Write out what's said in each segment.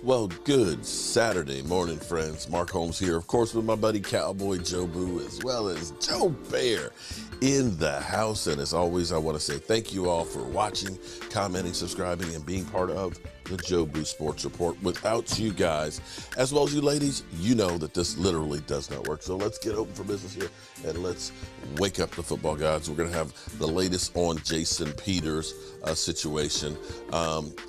Well, good Saturday morning, friends. Mark Holmes here, of course, with my buddy Cowboy Joe Boo, as well as Joe Bear in the house. And as always, I want to say thank you all for watching, commenting, subscribing, and being part of the Joe Boo Sports Report. Without you guys, as well as you ladies, you know that this literally does not work. So let's get open for business here and let's wake up the football gods. We're going to have the latest on Jason Peters' situation.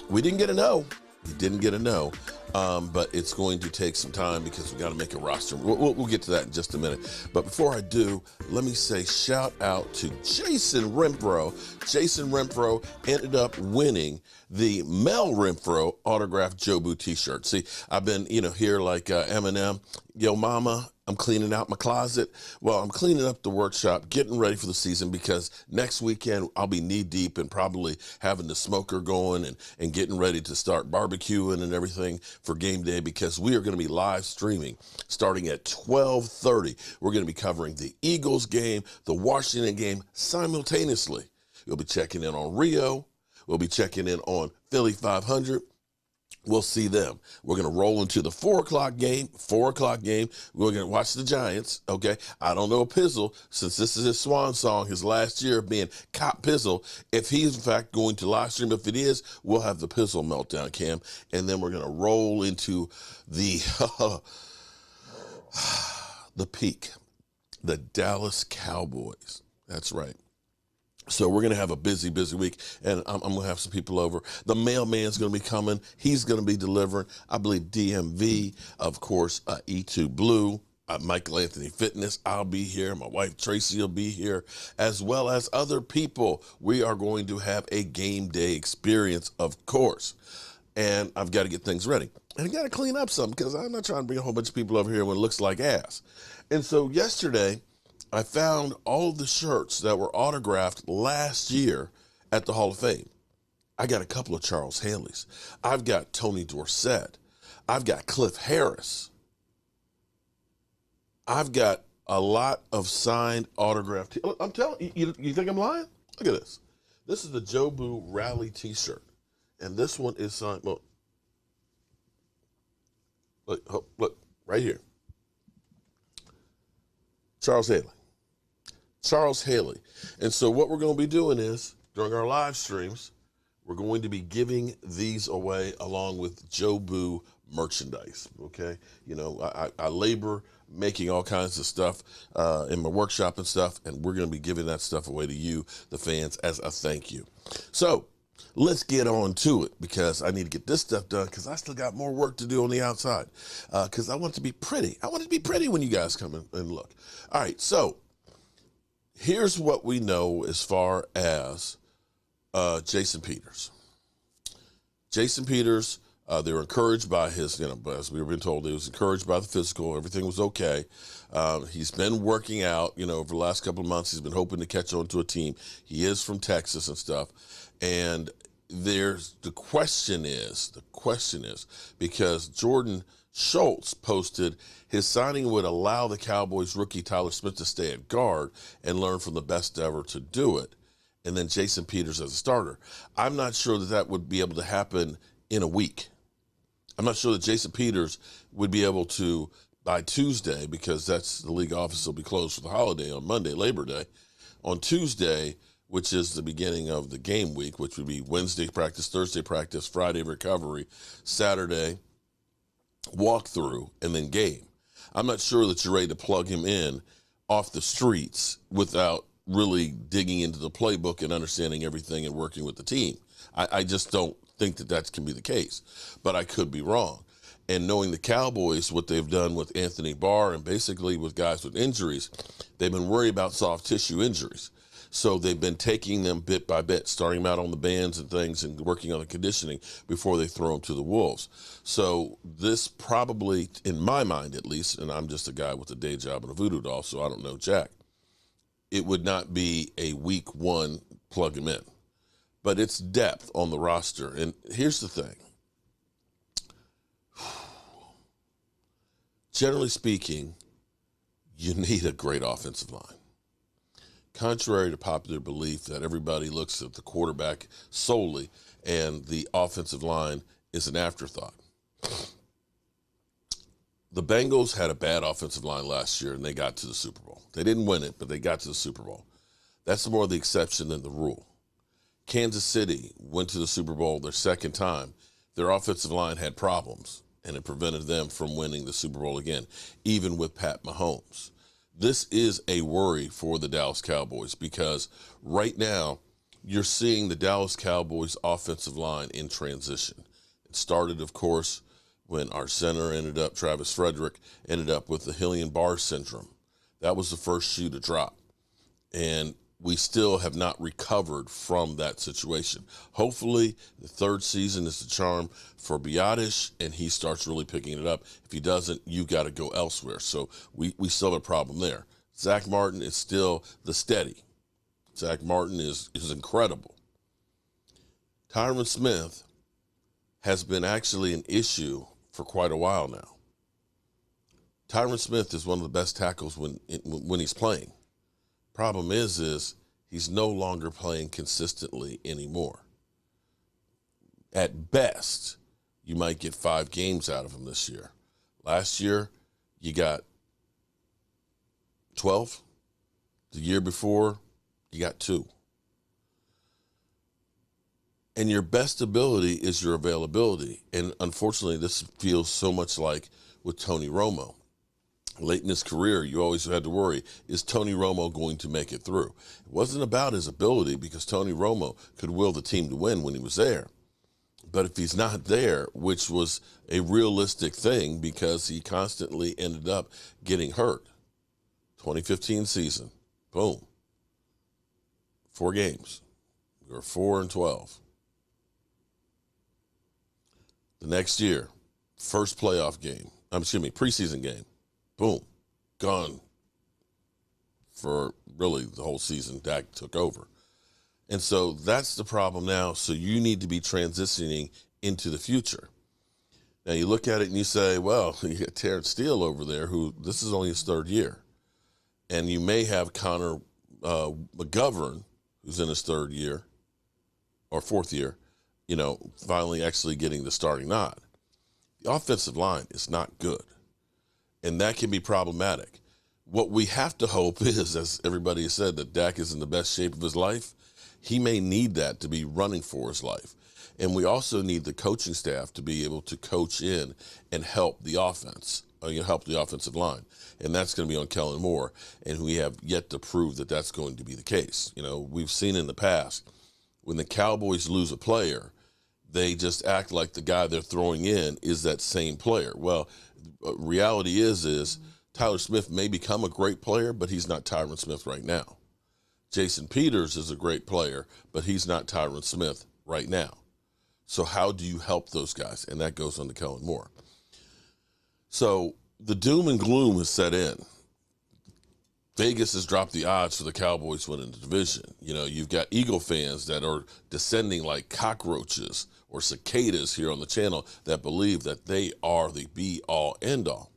We didn't get a no. He didn't get a no, but it's going to take some time because we got to make a roster. We'll get to that in just a minute. But before I do, let me say shout out to Jason Renfro. Jason Renfro ended up winning the Mel Renfro autographed Joe Boo t-shirt. See, I've been, here like Eminem, yo mama, I'm cleaning out my closet. Well, I'm cleaning up the workshop, getting ready for the season because next weekend I'll be knee deep and probably having the smoker going and getting ready to start barbecuing and everything for game day because we are going to be live streaming starting at 12:30. We're going to be covering the Eagles game, the Washington game simultaneously. We'll be checking in on Rio. We'll be checking in on Philly 500. We'll see them. We're going to roll into the 4 o'clock game. We're going to watch the Giants, okay? I don't know Pizzle, since this is his swan song, his last year of being Cop Pizzle, if he's in fact going to live stream. If it is, we'll have the Pizzle meltdown cam. And then we're going to roll into the, the peak, the Dallas Cowboys. That's right. So we're going to have a busy week, and I'm going to have some people over. The mailman's going to be coming. He's going to be delivering, I believe, DMV, of course, E2 Blue, Michael Anthony Fitness. I'll be here. My wife, Tracy, will be here, as well as other people. We are going to have a game day experience, of course, and I've got to get things ready. And I got to clean up something because I'm not trying to bring a whole bunch of people over here when it looks like ass. And so yesterday, I found all of the shirts that were autographed last year at the Hall of Fame. I got a couple of Charles Haley's. I've got Tony Dorsett. I've got Cliff Harris. I've got a lot of signed autographed. I'm telling you, you think I'm lying? Look at this. This is the Joe Boo Rally t-shirt. And this one is signed. Look, right here. Charles Haley. Charles Haley. And so what we're going to be doing is, during our live streams, we're going to be giving these away along with Joe Boo merchandise, okay? I labor making all kinds of stuff in my workshop and stuff, and we're going to be giving that stuff away to you, the fans, as a thank you. So let's get on to it because I need to get this stuff done because I still got more work to do on the outside because I want it to be pretty. I want it to be pretty when you guys come in and look. All right, so here's what we know as far as Jason Peters. Jason Peters, they were encouraged by his, as we were being told, he was encouraged by the physical. Everything was okay. He's been working out, over the last couple of months. He's been hoping to catch on to a team. He is from Texas and stuff. And the question is, because Jordan Schultz posted his signing would allow the Cowboys rookie Tyler Smith to stay at guard and learn from the best ever to do it, and then Jason Peters as a starter. I'm not sure that would be able to happen in a week. I'm not sure that Jason Peters would be able to by Tuesday, because that's the league office will be closed for the holiday on Monday, Labor Day. On Tuesday, which is the beginning of the game week, which would be Wednesday practice, Thursday practice, Friday recovery, Saturday walkthrough, and then game. I'm not sure that you're ready to plug him in off the streets without really digging into the playbook and understanding everything and working with the team. I just don't think that can be the case, but I could be wrong. And knowing the Cowboys, what they've done with Anthony Barr and basically with guys with injuries, they've been worried about soft tissue injuries. So they've been taking them bit by bit, starting them out on the bands and things and working on the conditioning before they throw them to the wolves. So this probably, in my mind at least, and I'm just a guy with a day job and a voodoo doll, so I don't know Jack, it would not be a week one plug him in. But it's depth on the roster. And here's the thing. Generally speaking, you need a great offensive line. Contrary to popular belief that everybody looks at the quarterback solely and the offensive line is an afterthought. The Bengals had a bad offensive line last year, and they got to the Super Bowl. They didn't win it, but they got to the Super Bowl. That's more the exception than the rule. Kansas City went to the Super Bowl their second time. Their offensive line had problems, and it prevented them from winning the Super Bowl again, even with Pat Mahomes. This is a worry for the Dallas Cowboys because right now you're seeing the Dallas Cowboys offensive line in transition. It started, of course, when our center Travis Frederick, ended up with the Hillian-Barr syndrome. That was the first shoe to drop. And we still have not recovered from that situation. Hopefully, the third season is the charm for Biotish, and he starts really picking it up. If he doesn't, you got to go elsewhere. So we still have a problem there. Zach Martin is still the steady. Zach Martin is incredible. Tyron Smith has been actually an issue for quite a while now. Tyron Smith is one of the best tackles when he's playing. Problem is he's no longer playing consistently anymore. At best, you might get 5 games out of him this year. Last year, you got 12. The year before, you got 2. And your best ability is your availability. And unfortunately, this feels so much like with Tony Romo. Late in his career, you always had to worry, is Tony Romo going to make it through? It wasn't about his ability because Tony Romo could will the team to win when he was there. But if he's not there, which was a realistic thing because he constantly ended up getting hurt. 2015 season, boom. 4 games. We were 4-12. The next year, first preseason game. Boom, gone for really the whole season. Dak took over. And so that's the problem now. So you need to be transitioning into the future. Now you look at it and you say, well, you got Terrence Steele over there who this is only his 3rd year. And you may have Connor McGovern, who's in his 3rd year or 4th year, finally actually getting the starting nod. The offensive line is not good. And that can be problematic. What we have to hope is, as everybody has said, that Dak is in the best shape of his life. He may need that to be running for his life. And we also need the coaching staff to be able to coach in and help the offense, help the offensive line. And that's going to be on Kellen Moore. And we have yet to prove that that's going to be the case. We've seen in the past when the Cowboys lose a player, they just act like the guy they're throwing in is that same player. Well, reality is Tyler Smith may become a great player, but he's not Tyron Smith right now. Jason Peters is a great player, but he's not Tyron Smith right now. So how do you help those guys? And that goes on to Kellen Moore. So the doom and gloom has set in. Vegas has dropped the odds for the Cowboys winning the division. You've got Eagle fans that are descending like cockroaches or cicadas here on the channel that believe that they are the be-all, end-all.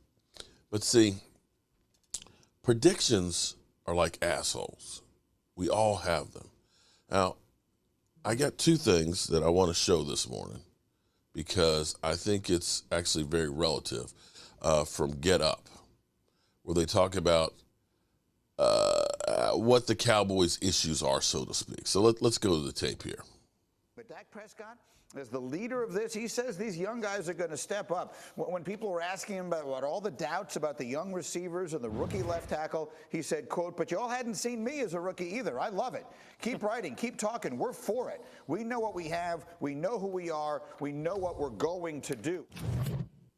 But see, predictions are like assholes. We all have them. Now, I got 2 things that I want to show this morning because I think it's actually very relative from Get Up, where they talk about what the Cowboys' issues are, so to speak. So let's go to the tape here. But Dak Prescott, as the leader of this, he says these young guys are going to step up. When people were asking him about all the doubts about the young receivers and the rookie left tackle, he said, quote, "But y'all hadn't seen me as a rookie either. I love it. Keep writing, keep talking. We're for it. We know what we have. We know who we are. We know what we're going to do."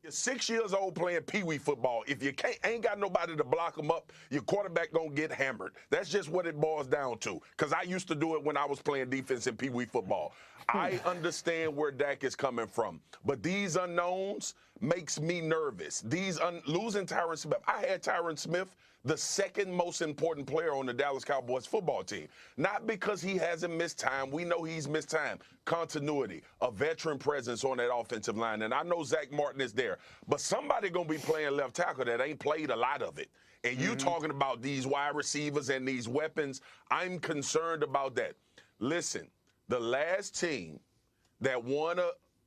You're 6 years old playing pee-wee football. If you ain't got nobody to block them up, your quarterback gonna get hammered. That's just what it boils down to. Because I used to do it when I was playing defense in pee-wee football. I understand where Dak is coming from. But these unknowns makes me nervous. Losing Tyron Smith. I had Tyron Smith the 2nd most important player on the Dallas Cowboys football team. Not because he hasn't missed time. We know he's missed time. Continuity, a veteran presence on that offensive line. And I know Zach Martin is there. But somebody going to be playing left tackle that ain't played a lot of it. And you talking about these wide receivers and these weapons, I'm concerned about that. Listen, the last team that won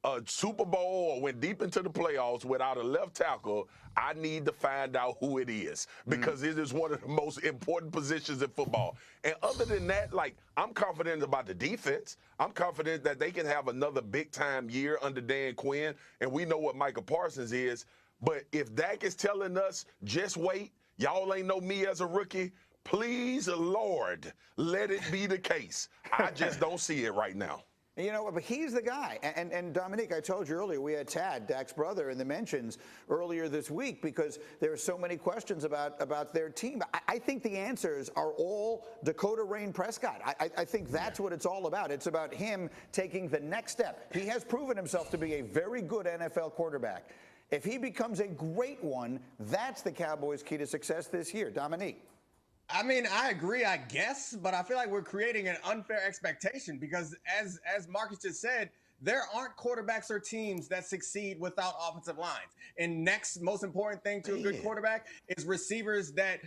a Super Bowl or went deep into the playoffs without a left tackle, I need to find out who it is because it is one of the most important positions in football. And other than that, like, I'm confident about the defense. I'm confident that they can have another big-time year under Dan Quinn, and we know what Micah Parsons is. But if Dak is telling us, just wait, y'all ain't know me as a rookie, please, Lord, let it be the case. I just don't see it right now. You know, but he's the guy. And Dominique, I told you earlier, we had Tad, Dak's brother, in the mentions earlier this week because there are so many questions about their team. I think the answers are all Dakota Rain Prescott. I think that's what it's all about. It's about him taking the next step. He has proven himself to be a very good NFL quarterback. If he becomes a great one, that's the Cowboys' key to success this year. Dominique. I mean, I agree, I guess, but I feel like we're creating an unfair expectation because as Marcus just said, there aren't quarterbacks or teams that succeed without offensive lines. And next most important thing to a good quarterback is receivers that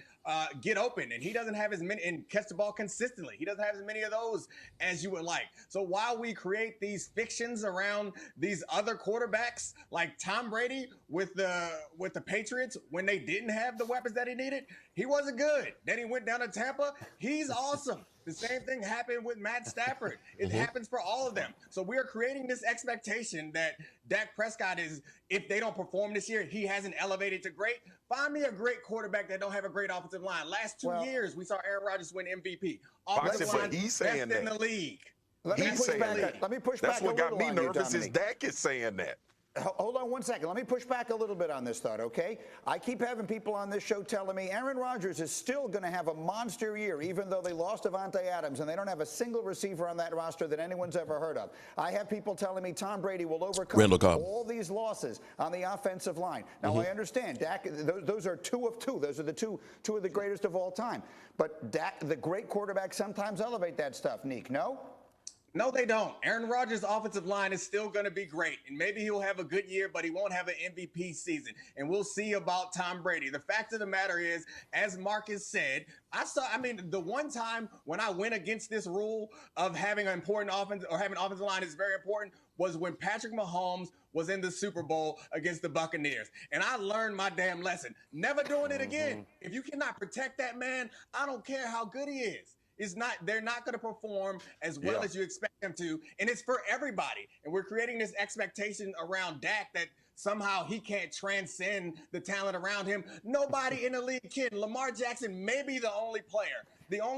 get open. And he doesn't have as many and catch the ball consistently. He doesn't have as many of those as you would like. So while we create these fictions around these other quarterbacks like Tom Brady with the Patriots when they didn't have the weapons that he needed, he wasn't good. Then he went down to Tampa. He's awesome. The same thing happened with Matt Stafford. It happens for all of them. So we are creating this expectation that Dak Prescott is, if they don't perform this year, he hasn't elevated to great. Find me a great quarterback that don't have a great offensive line. Last 2 years, we saw Aaron Rodgers win MVP. Offensive line, best in the league. Let me push back a little That's what got me on nervous you, is Dak is saying that. Hold on one second. Let me push back a little bit on this thought, okay? I keep having people on this show telling me Aaron Rodgers is still going to have a monster year, even though they lost Devontae Adams, and they don't have a single receiver on that roster that anyone's ever heard of. I have people telling me Tom Brady will overcome all these losses on the offensive line. Now, I understand, Dak, those are 2 of 2. Those are the two of the greatest of all time. But Dak, the great quarterbacks sometimes elevate that stuff, Neek, no? No, they don't. Aaron Rodgers' offensive line is still going to be great, and maybe he'll have a good year, but he won't have an MVP season. And we'll see about Tom Brady. The fact of the matter is, as Marcus said, the one time when I went against this rule of having an important offense or having an offensive line is very important was when Patrick Mahomes was in the Super Bowl against the Buccaneers. And I learned my damn lesson. Never doing it again. If you cannot protect that man, I don't care how good he is. They're not going to perform as well as you expect them to, and it's for everybody. And we're creating this expectation around Dak that somehow he can't transcend the talent around him. Nobody in the league can. Lamar Jackson may be the only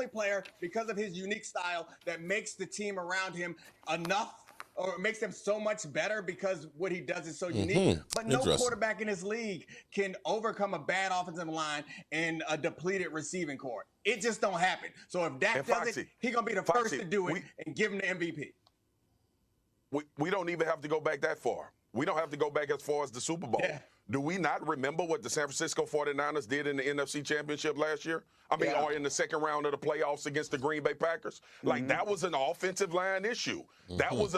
player because of his unique style that makes the team around him enough or it makes them so much better because what he does is so unique. But no quarterback in this league can overcome a bad offensive line and a depleted receiving corps. It just don't happen. So if Dak does it, he's going to be the first to do it and give him the MVP. We don't even have to go back that far. We don't have to go back as far as the Super Bowl. Yeah. Do we not remember what the San Francisco 49ers did in the NFC Championship last year? I mean, or in the second round of the playoffs against the Green Bay Packers? Like, that was an offensive line issue. That was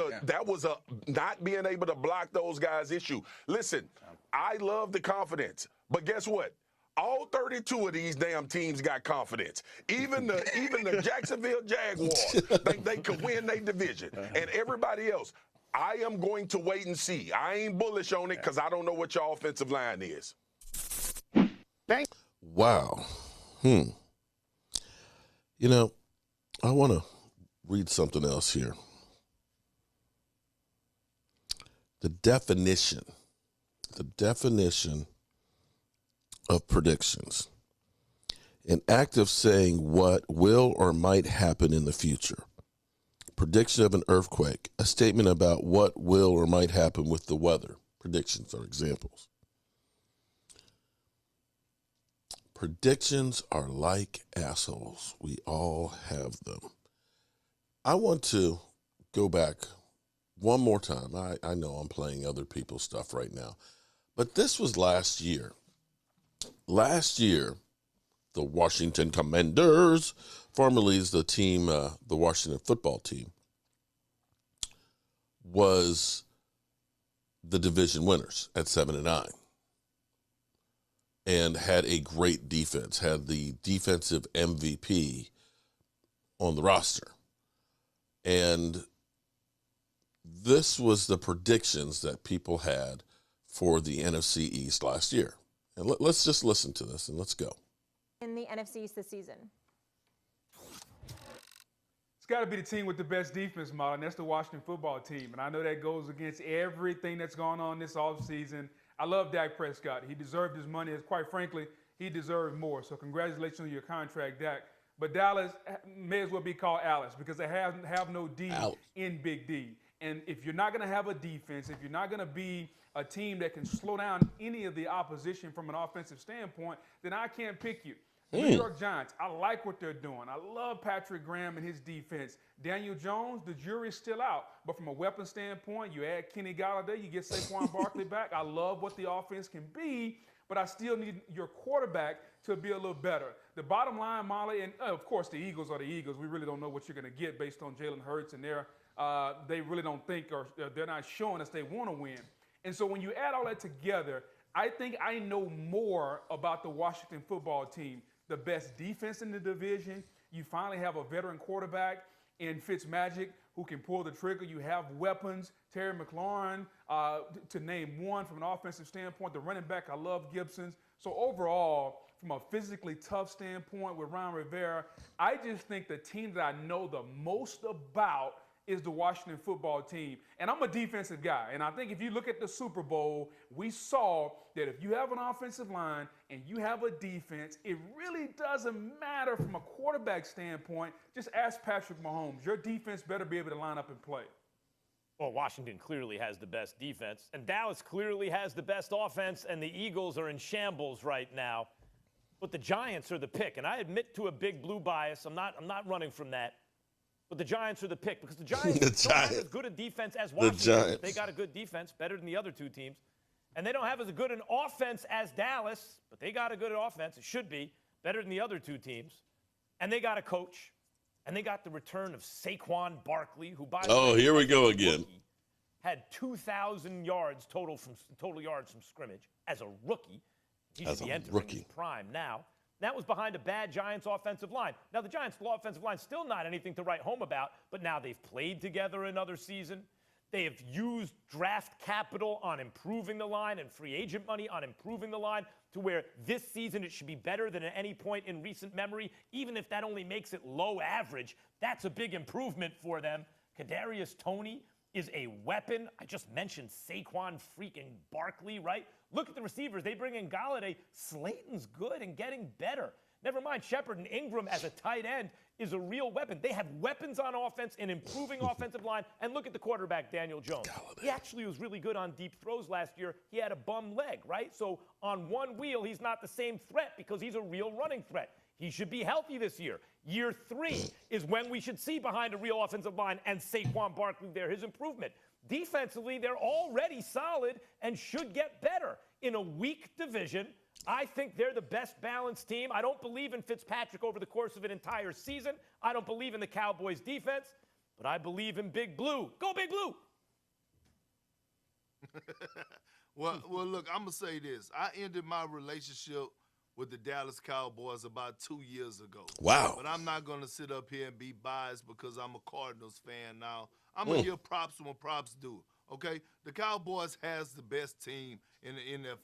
a not being able to block those guys issue. Listen, I love the confidence, but guess what? All 32 of these damn teams got confidence. Even the Jacksonville Jaguars think they could win their division, and everybody else. I am going to wait and see. I ain't bullish on it because I don't know what your offensive line is. Wow. You know, I want to read something else here. The definition of predictions. An act of saying what will or might happen in the future. Prediction of an earthquake, a statement about what will or might happen with the weather. Predictions are examples. Predictions are like assholes. We all have them. I want to go back one more time. I know I'm playing other people's stuff right now, but this was last year. Last year, the Washington Commanders, formerly is the team, the Washington football team, was the division winners at 7-9 and had a great defense, had the defensive MVP on the roster. And this was the predictions that people had for the NFC East last year. And let's just listen to this and let's go. In the NFC East this season. It's got to be the team with the best defense, Molly, and that's the Washington football team. And I know that goes against everything that's gone on this offseason. I love Dak Prescott. He deserved his money. Quite frankly, he deserved more. So congratulations on your contract, Dak. But Dallas may as well be called Alice because they have no D in Big D. And if you're not going to have a defense, if you're not going to be a team that can slow down any of the opposition from an offensive standpoint, then I can't pick you. New York Giants, I like what they're doing. I love Patrick Graham and his defense. Daniel Jones, the jury's still out. But from a weapon standpoint, you add Kenny Golladay, you get Saquon Barkley back. I love what the offense can be, but I still need your quarterback to be a little better. The bottom line, Molly, and of course the Eagles are the Eagles. We really don't know what you're going to get based on Jalen Hurts, and they really don't think, or they're not showing us they want to win. And so when you add all that together, I think I know more about the Washington football team. The best defense in the division. You finally have a veteran quarterback in Fitzmagic who can pull the trigger. You have weapons. Terry McLaurin, to name one from an offensive standpoint. The running back, I love Gibson's. So overall, from a physically tough standpoint with Ron Rivera, I just think the team that I know the most about is the Washington football team. And I'm a defensive guy. And I think if you look at the Super Bowl, we saw that if you have an offensive line and you have a defense, it really doesn't matter from a quarterback standpoint. Just ask Patrick Mahomes. Your defense better be able to line up and play. Well, Washington clearly has the best defense, and Dallas clearly has the best offense, and the Eagles are in shambles right now. But the Giants are the pick, and I admit to a big blue bias. I'm not running from that. But the Giants are the pick because the Giants don't have as good a defense as Washington. They got a good defense, better than the other two teams. And they don't have as good an offense as Dallas, but they got a good offense. It should be better than the other two teams. And they got a coach. And they got the return of Saquon Barkley, who, by the way, here we go again. Had 2,000 yards total yards from scrimmage as a rookie. He should be entering his prime now. That was behind a bad Giants offensive line. Now, the Giants' offensive line still not anything to write home about, but now they've played together another season. They have used draft capital on improving the line and free agent money on improving the line to where this season it should be better than at any point in recent memory, even if that only makes it low average. That's a big improvement for them. Kadarius Toney is a weapon. I just mentioned Saquon freaking Barkley, right? Look at the receivers. They bring in Golladay. Slayton's good and getting better. Never mind, Shepard and Ingram as a tight end is a real weapon. They have weapons on offense, an improving offensive line. And look at the quarterback, Daniel Jones. He actually was really good on deep throws last year. He had a bum leg, right? So on one wheel, he's not the same threat because he's a real running threat. He should be healthy this year. Year 3 is when we should see behind a real offensive line and Saquon Barkley there, his improvement. Defensively, they're already solid and should get better. In a weak division, I think they're the best balanced team. I don't believe in Fitzpatrick over the course of an entire season. I don't believe in the Cowboys defense, but I believe in Big Blue. Go Big Blue! Well, look, I'm going to say this. I ended my relationship with the Dallas Cowboys about 2 years ago. Wow. But I'm not going to sit up here and be biased because I'm a Cardinals fan now. I'm going to give props when props due, okay? The Cowboys has the best team in the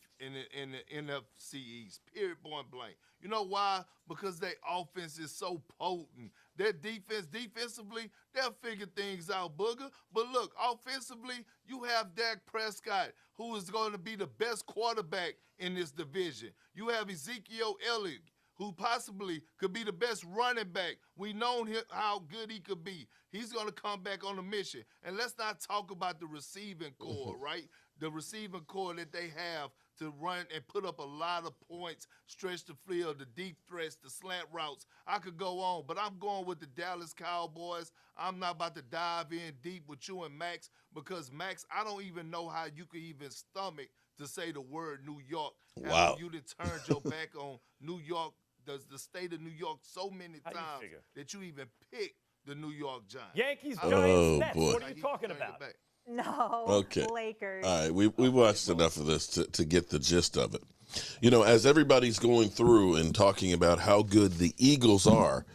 NFC East, period, point blank. You know why? Because their offense is so potent. Their defensively, they'll figure things out, Booger. But look, offensively, you have Dak Prescott, who is going to be the best quarterback in this division. You have Ezekiel Elliott, who possibly could be the best running back. We know how good he could be. He's going to come back on a mission. And let's not talk about the receiving core, right? The receiving core that they have to run and put up a lot of points, stretch the field, the deep threats, the slant routes. I could go on, but I'm going with the Dallas Cowboys. I'm not about to dive in deep with you and Max because, Max, I don't even know how you could even stomach to say the word New York. Wow. You done turned your back on New York, the state of New York, so many times that you even picked the New York Giants. Yankees, Giants, Nets. Boy. What are you talking about? No, Okay. Lakers. All right, we watched enough of this to get the gist of it. You know, as everybody's going through and talking about how good the Eagles are,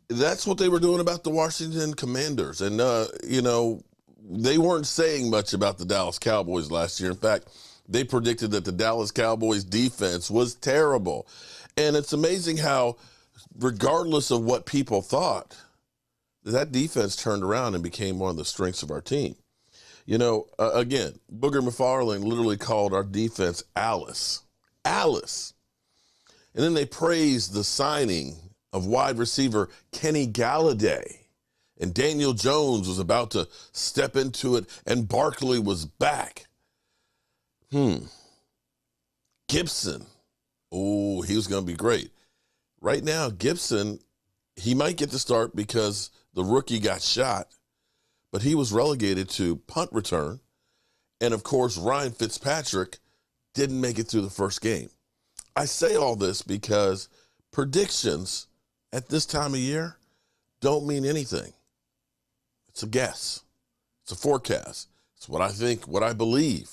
that's what they were doing about the Washington Commanders. And, you know, they weren't saying much about the Dallas Cowboys last year. In fact, they predicted that the Dallas Cowboys defense was terrible. And it's amazing how, regardless of what people thought, that defense turned around and became one of the strengths of our team. You know, again, Booger McFarland literally called our defense Alice. Alice. And then they praised the signing of wide receiver Kenny Galladay. And Daniel Jones was about to step into it, and Barkley was back. Gibson. Oh, he was going to be great. Right now, Gibson, he might get the start because the rookie got shot, but he was relegated to punt return. And, of course, Ryan Fitzpatrick didn't make it through the first game. I say all this because predictions at this time of year don't mean anything. It's a guess. It's a forecast. It's what I think, what I believe.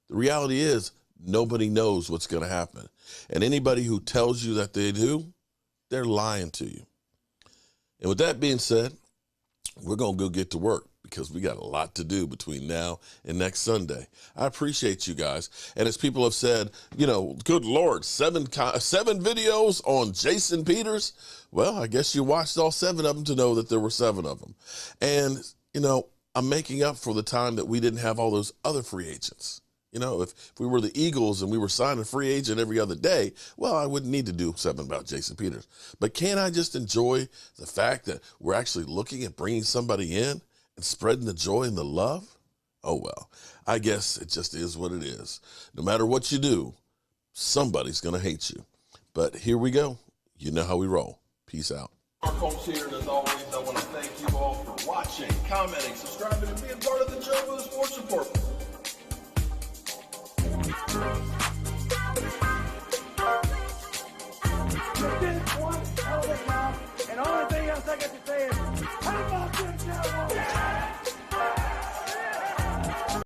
The reality is nobody knows what's going to happen. And anybody who tells you that they do, they're lying to you. And with that being said, we're going to go get to work because we got a lot to do between now and next Sunday. I appreciate you guys. And as people have said, you know, good Lord, seven videos on Jason Peters. Well, I guess you watched all 7 of them to know that there were 7 of them. And, you know, I'm making up for the time that we didn't have all those other free agents. You know, if we were the Eagles and we were signing a free agent every other day, well, I wouldn't need to do something about Jason Peters. But can't I just enjoy the fact that we're actually looking at bringing somebody in and spreading the joy and the love? Oh, well, I guess it just is what it is. No matter what you do, somebody's going to hate you. But here we go. You know how we roll. Peace out. Our folks here, and as always, I want to thank you all for watching, commenting, subscribing, and being part of the Joe Boo Sports Report.